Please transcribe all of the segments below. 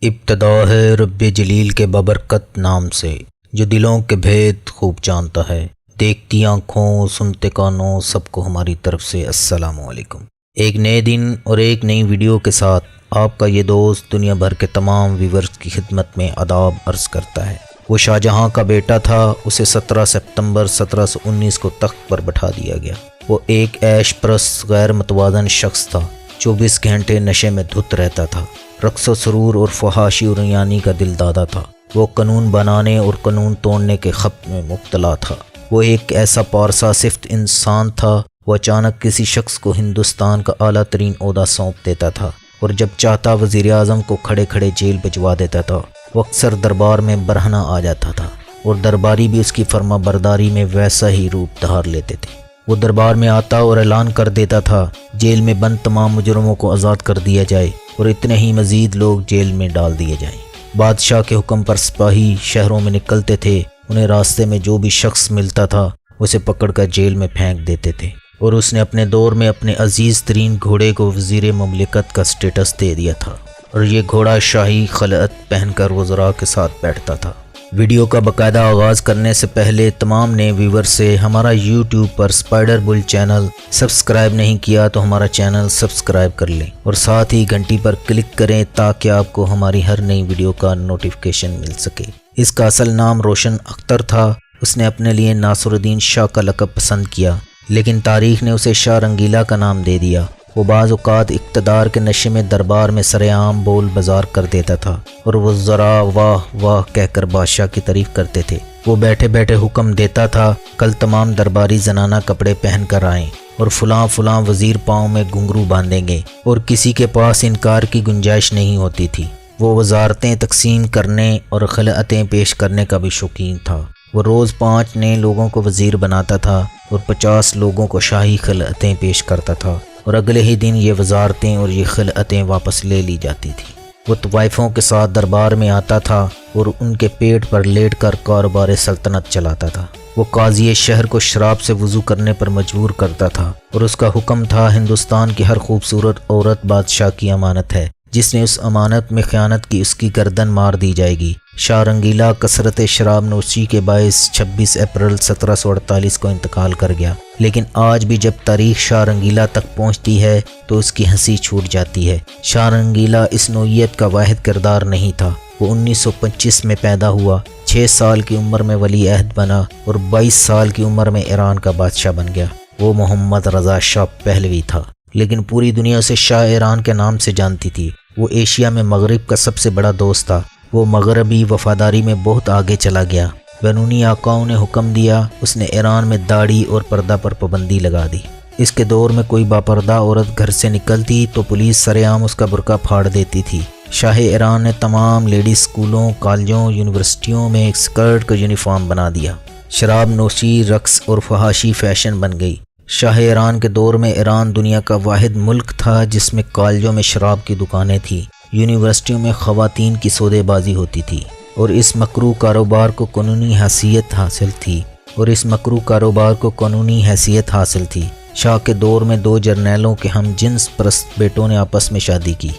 ابتدا ہے رب جلیل کے ببرکت نام سے، جو دلوں کے بھید خوب جانتا ہے۔ دیکھتی آنکھوں سنتے کانوں سب کو ہماری طرف سے السلام علیکم۔ ایک نئے دن اور ایک نئی ویڈیو کے ساتھ آپ کا یہ دوست دنیا بھر کے تمام ویورز کی خدمت میں آداب عرض کرتا ہے۔ وہ شاہجہاں کا بیٹا تھا، اسے 17 ستمبر 1719 کو تخت پر بٹھا دیا گیا۔ وہ ایک عیش پرست غیر متوازن شخص تھا، 24 گھنٹے نشے میں دھت رہتا تھا، رقص و سرور اور فحاشی و ریانی کا دل دادا تھا۔ وہ قانون بنانے اور قانون توڑنے کے خبط میں مبتلا تھا۔ وہ ایک ایسا پارسا صفت انسان تھا، وہ اچانک کسی شخص کو ہندوستان کا اعلیٰ ترین عہدہ سونپ دیتا تھا اور جب چاہتا وزیر اعظم کو کھڑے کھڑے جیل بھجوا دیتا تھا۔ وہ اکثر دربار میں برہنہ آ جاتا تھا اور درباری بھی اس کی فرما برداری میں ویسا ہی روپ دھار لیتے تھے۔ وہ دربار میں آتا اور اعلان کر دیتا تھا جیل میں بند تمام مجرموں کو آزاد کر دیا جائے اور اتنے ہی مزید لوگ جیل میں ڈال دیے جائیں۔ بادشاہ کے حکم پر سپاہی شہروں میں نکلتے تھے، انہیں راستے میں جو بھی شخص ملتا تھا اسے پکڑ کر جیل میں پھینک دیتے تھے، اور اس نے اپنے دور میں اپنے عزیز ترین گھوڑے کو وزیر مملکت کا سٹیٹس دے دیا تھا، اور یہ گھوڑا شاہی خلعت پہن کر وزراء کے ساتھ بیٹھتا تھا۔ ویڈیو کا باقاعدہ آغاز کرنے سے پہلے تمام نئے ویور سے ہمارا یوٹیوب پر اسپائڈر بل چینل سبسکرائب نہیں کیا تو ہمارا چینل سبسکرائب کر لیں اور ساتھ ہی گھنٹی پر کلک کریں تاکہ آپ کو ہماری ہر نئی ویڈیو کا نوٹیفیکیشن مل سکے۔ اس کا اصل نام روشن اختر تھا۔ اس نے اپنے لیے ناصر الدین شاہ کا لقب پسند کیا، لیکن تاریخ نے اسے شاہ رنگیلا کا نام دے دیا۔ وہ بعض اوقات اقتدار کے نشے میں دربار میں سر عام بول بازار کر دیتا تھا اور وزراء واہ واہ کہہ کر بادشاہ کی تعریف کرتے تھے۔ وہ بیٹھے بیٹھے حکم دیتا تھا کل تمام درباری زنانہ کپڑے پہن کر آئیں اور فلاں فلاں وزیر پاؤں میں گھنگرو باندھیں گے، اور کسی کے پاس انکار کی گنجائش نہیں ہوتی تھی۔ وہ وزارتیں تقسیم کرنے اور خلعتیں پیش کرنے کا بھی شوقین تھا۔ وہ روز 5 نئے لوگوں کو وزیر بناتا تھا اور 50 لوگوں کو شاہی خلعتیں پیش کرتا تھا، اور اگلے ہی دن یہ وزارتیں اور یہ خلعتیں واپس لے لی جاتی تھیں۔ وہ طوائفوں کے ساتھ دربار میں آتا تھا اور ان کے پیٹ پر لیٹ کر کاروبار سلطنت چلاتا تھا۔ وہ قاضی شہر کو شراب سے وضو کرنے پر مجبور کرتا تھا، اور اس کا حکم تھا ہندوستان کی ہر خوبصورت عورت بادشاہ کی امانت ہے، جس نے اس امانت میں خیانت کی اس کی گردن مار دی جائے گی۔ شاہ رنگیلا کثرت شراب نوشی کے باعث 26 اپریل 1748 کو انتقال کر گیا، لیکن آج بھی جب تاریخ شاہ رنگیلا تک پہنچتی ہے تو اس کی ہنسی چھوٹ جاتی ہے۔ شاہ رنگیلا اس نوعیت کا واحد کردار نہیں تھا۔ وہ 1925 میں پیدا ہوا، 6 سال کی عمر میں ولی عہد بنا اور 22 سال کی عمر میں ایران کا بادشاہ بن گیا۔ وہ محمد رضا شاہ پہلوی تھا، لیکن پوری دنیا اسے شاہ ایران کے نام سے جانتی تھی۔ وہ ایشیا میں مغرب کا سب سے بڑا دوست تھا۔ وہ مغربی وفاداری میں بہت آگے چلا گیا۔ بیرونی آقاؤں نے حکم دیا، اس نے ایران میں داڑھی اور پردہ پر پابندی لگا دی۔ اس کے دور میں کوئی باپردہ عورت گھر سے نکلتی تو پولیس سر عام اس کا برقع پھاڑ دیتی تھی۔ شاہ ایران نے تمام لیڈی اسکولوں، کالجوں، یونیورسٹیوں میں ایک اسکرٹ کا یونیفارم بنا دیا۔ شراب نوشی، رقص اور فحاشی فیشن بن گئی۔ شاہ ایران کے دور میں ایران دنیا کا واحد ملک تھا جس میں کالجوں میں شراب کی دکانیں تھیں، یونیورسٹیوں میں خواتین کی سودے بازی ہوتی تھی، اور اس مکروہ کاروبار کو قانونی حیثیت حاصل تھی۔ شاہ کے دور میں 2 جرنیلوں کے ہم جنس پرست بیٹوں نے آپس میں شادی کی۔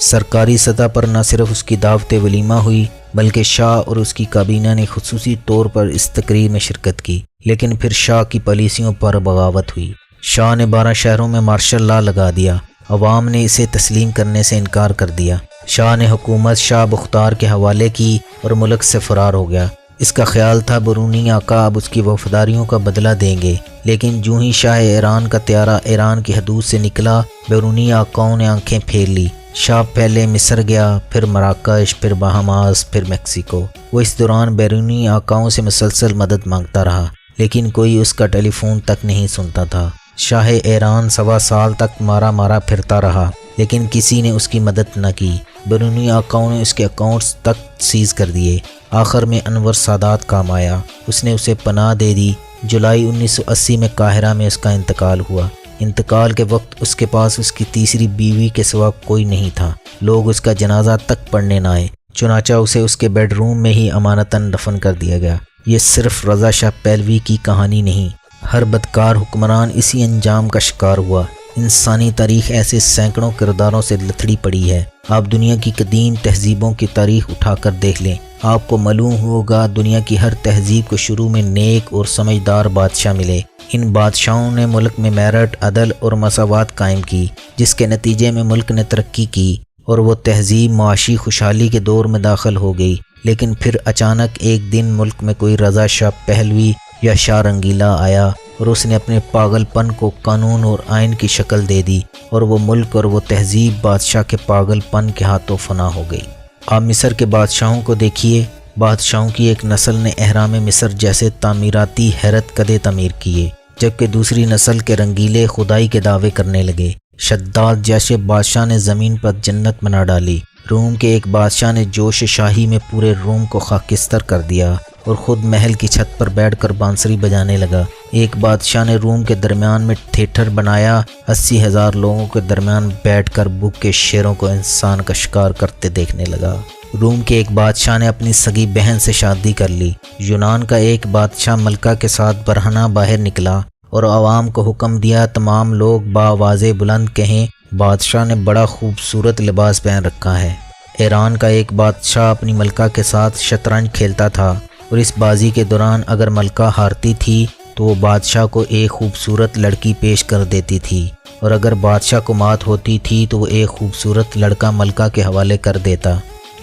سرکاری سطح پر نہ صرف اس کی دعوت ولیمہ ہوئی بلکہ شاہ اور اس کی کابینہ نے خصوصی طور پر اس تقریب میں شرکت کی، لیکن پھر شاہ کی پالیسیوں پر بغاوت ہوئی۔ شاہ نے 12 شہروں میں مارشل لا لگا دیا، عوام نے اسے تسلیم کرنے سے انکار کر دیا۔ شاہ نے حکومت شاہ بختار کے حوالے کی اور ملک سے فرار ہو گیا۔ اس کا خیال تھا بیرونی آقا اب اس کی وفاداریوں کا بدلہ دیں گے، لیکن جو ہی شاہ ایران کا طیارہ ایران کی حدود سے نکلا، بیرونی آقاؤں نے آنکھیں پھیر لی۔ شاہ پہلے مصر گیا، پھر مراکش، پھر بہاماس، پھر میکسیکو۔ وہ اس دوران بیرونی آقاؤں سے مسلسل مدد مانگتا رہا، لیکن کوئی اس کا ٹیلی فون تک نہیں سنتا تھا۔ شاہ ایران 1.25 سال تک مارا پھرتا رہا، لیکن کسی نے اس کی مدد نہ کی۔ بیرونی آقاؤں نے اس کے اکاؤنٹس تک سیز کر دیے۔ آخر میں انور سادات کام آیا، اس نے اسے پناہ دے دی۔ جولائی 1980 میں قاہرہ میں اس کا انتقال ہوا۔ انتقال کے وقت اس کے پاس اس کی تیسری بیوی کے سوا کوئی نہیں تھا۔ لوگ اس کا جنازہ تک پڑھنے نہ آئے، چنانچہ اسے اس کے بیڈ روم میں ہی امانتاً دفن کر دیا گیا۔ یہ صرف رضا شاہ پہلوی کی کہانی نہیں، ہر بدکار حکمران اسی انجام کا شکار ہوا۔ انسانی تاریخ ایسے سینکڑوں کرداروں سے لتڑی پڑی ہے۔ آپ دنیا کی قدیم تہذیبوں کی تاریخ اٹھا کر دیکھ لیں، آپ کو معلوم ہوگا دنیا کی ہر تہذیب کو شروع میں نیک اور سمجھدار بادشاہ ملے۔ ان بادشاہوں نے ملک میں میرٹ، عدل اور مساوات قائم کی، جس کے نتیجے میں ملک نے ترقی کی اور وہ تہذیب معاشی خوشحالی کے دور میں داخل ہو گئی۔ لیکن پھر اچانک ایک دن ملک میں کوئی رضا شاہ پہلوی یا شاہ رنگیلا آیا اور اس نے اپنے پاگل پن کو قانون اور آئین کی شکل دے دی، اور وہ ملک اور وہ تہذیب بادشاہ کے پاگل پن کے ہاتھوں فنا ہو گئی۔ آپ مصر کے بادشاہوں کو دیکھیے، بادشاہوں کی ایک نسل نے اہرام مصر جیسے تعمیراتی حیرت کدے تعمیر کیے، جبکہ دوسری نسل کے رنگیلے خدائی کے دعوے کرنے لگے۔ شداد جیسے بادشاہ نے زمین پر جنت بنا ڈالی۔ روم کے ایک بادشاہ نے جوش شاہی میں پورے روم کو خاکستر کر دیا اور خود محل کی چھت پر بیٹھ کر بانسری بجانے لگا۔ ایک بادشاہ نے روم کے درمیان میں تھیٹر بنایا، 80,000 لوگوں کے درمیان بیٹھ کر بھوکے شیروں کو انسان کا شکار کرتے دیکھنے لگا۔ روم کے ایک بادشاہ نے اپنی سگی بہن سے شادی کر لی۔ یونان کا ایک بادشاہ ملکہ کے ساتھ برہنہ باہر نکلا اور عوام کو حکم دیا تمام لوگ بآواز بلند کہیں بادشاہ نے بڑا خوبصورت لباس پہن رکھا ہے۔ ایران کا ایک بادشاہ اپنی ملکہ کے ساتھ شطرنج کھیلتا تھا اور اس بازی کے دوران اگر ملکہ ہارتی تھی تو وہ بادشاہ کو ایک خوبصورت لڑکی پیش کر دیتی تھی، اور اگر بادشاہ کو مات ہوتی تھی تو وہ ایک خوبصورت لڑکا ملکہ کے حوالے کر دیتا۔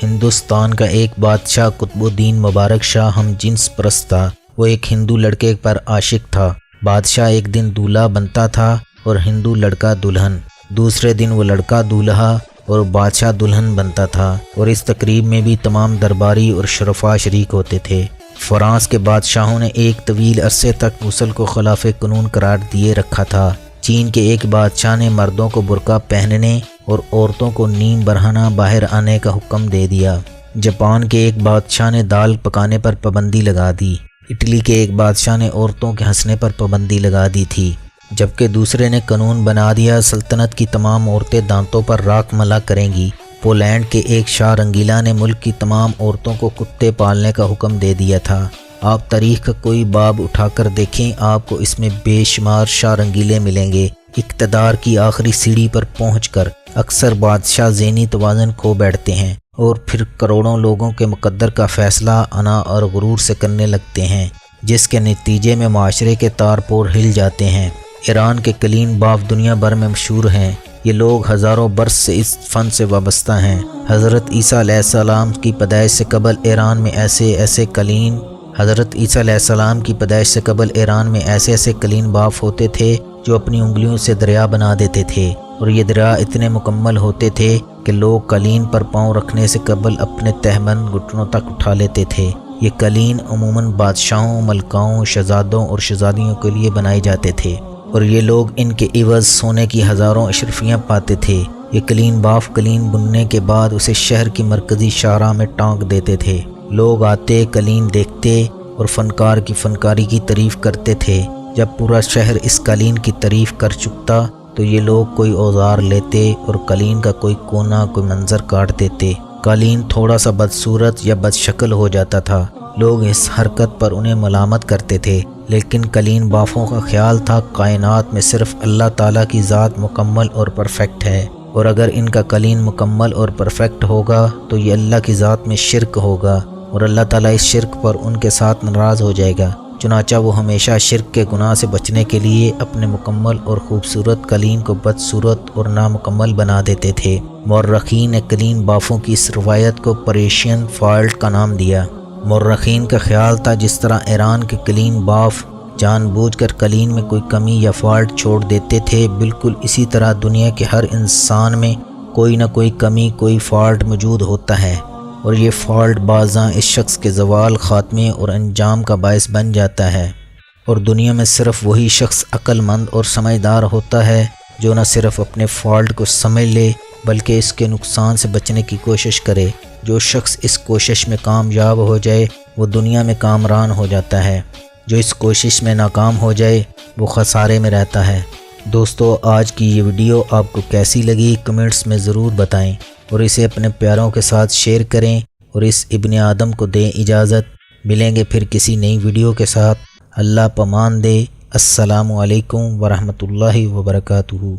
ہندوستان کا ایک بادشاہ قطب الدین مبارک شاہ ہم جنس پرست تھا۔ وہ ایک ہندو لڑکے پر عاشق تھا۔ بادشاہ ایک دن دولہا بنتا تھا اور ہندو لڑکا دلہن، دوسرے دن وہ لڑکا دولہا اور بادشاہ دلہن بنتا تھا، اور اس تقریب میں بھی تمام درباری اور شرفاء شریک ہوتے تھے۔ فرانس کے بادشاہوں نے ایک طویل عرصے تک غسل کو خلاف قانون قرار دیے رکھا تھا۔ چین کے ایک بادشاہ نے مردوں کو برقع پہننے اور عورتوں کو نیم برہنہ باہر آنے کا حکم دے دیا۔ جاپان کے ایک بادشاہ نے دال پکانے پر پابندی لگا دی۔ اٹلی کے ایک بادشاہ نے عورتوں کے ہنسنے پر پابندی لگا دی تھی، جبکہ دوسرے نے قانون بنا دیا سلطنت کی تمام عورتیں دانتوں پر راکھ ملا کریں گی۔ پولینڈ کے ایک شاہ رنگیلا نے ملک کی تمام عورتوں کو کتے پالنے کا حکم دے دیا تھا۔ آپ تاریخ کا کوئی باب اٹھا کر دیکھیں، آپ کو اس میں بے شمار شاہ رنگیلے ملیں گے۔ اقتدار کی آخری سیڑھی پر پہنچ کر اکثر بادشاہ ذہنی توازن کھو بیٹھتے ہیں اور پھر کروڑوں لوگوں کے مقدر کا فیصلہ انا اور غرور سے کرنے لگتے ہیں، جس کے نتیجے میں معاشرے کے تار پور ہل جاتے ہیں۔ ایران کے قلین باف دنیا بھر میں مشہور ہیں۔ یہ لوگ ہزاروں برس سے اس فن سے وابستہ ہیں۔ حضرت عیسیٰ علیہ السلام کی پیدائش سے قبل ایران میں ایسے قلین باف ہوتے تھے جو اپنی انگلیوں سے دریا بنا دیتے تھے، اور یہ دریا اتنے مکمل ہوتے تھے کہ لوگ قلین پر پاؤں رکھنے سے قبل اپنے تہبند گھٹنوں تک اٹھا لیتے تھے۔ یہ قلین عموماً بادشاہوں، ملکاؤں، شہزادوں اور شہزادیوں کے لیے بنائے جاتے تھے، اور یہ لوگ ان کے عوض سونے کی ہزاروں اشرفیاں پاتے تھے۔ یہ قلین باف قلین بننے کے بعد اسے شہر کی مرکزی شاہراہ میں ٹانک دیتے تھے۔ لوگ آتے، قلین دیکھتے اور فنکار کی فنکاری کی تعریف کرتے تھے۔ جب پورا شہر اس قلین کی تعریف کر چکتا تو یہ لوگ کوئی اوزار لیتے اور قلین کا کوئی کونا، کوئی منظر کاٹ دیتے۔ قلین تھوڑا سا بدصورت یا بد شکل ہو جاتا تھا، لوگ اس حرکت پر انہیں ملامت کرتے تھے، لیکن قلین بافوں کا خیال تھا کائنات میں صرف اللہ تعالیٰ کی ذات مکمل اور پرفیکٹ ہے، اور اگر ان کا قلین مکمل اور پرفیکٹ ہوگا تو یہ اللہ کی ذات میں شرک ہوگا، اور اللہ تعالیٰ اس شرک پر ان کے ساتھ ناراض ہو جائے گا۔ چنانچہ وہ ہمیشہ شرک کے گناہ سے بچنے کے لیے اپنے مکمل اور خوبصورت قلین کو بدصورت اور نامکمل بنا دیتے تھے۔ مورخین نے قلین بافوں کی اس روایت کو پریشین فالٹ کا نام دیا۔ مورخین کا خیال تھا جس طرح ایران کے قلین باف جان بوجھ کر قلین میں کوئی کمی یا فالٹ چھوڑ دیتے تھے، بالکل اسی طرح دنیا کے ہر انسان میں کوئی نہ کوئی کمی، کوئی فالٹ موجود ہوتا ہے، اور یہ فالٹ بعضاں اس شخص کے زوال، خاتمے اور انجام کا باعث بن جاتا ہے۔ اور دنیا میں صرف وہی شخص عقل مند اور سمجھدار ہوتا ہے جو نہ صرف اپنے فالٹ کو سمجھ لے بلکہ اس کے نقصان سے بچنے کی کوشش کرے۔ جو شخص اس کوشش میں کامیاب ہو جائے وہ دنیا میں کامران ہو جاتا ہے، جو اس کوشش میں ناکام ہو جائے وہ خسارے میں رہتا ہے۔ دوستو، آج کی یہ ویڈیو آپ کو کیسی لگی کمنٹس میں ضرور بتائیں، اور اسے اپنے پیاروں کے ساتھ شیئر کریں، اور اس ابن آدم کو دیں اجازت۔ ملیں گے پھر کسی نئی ویڈیو کے ساتھ۔ اللہ پامان دے۔ السلام علیکم ورحمۃ اللہ وبرکاتہ۔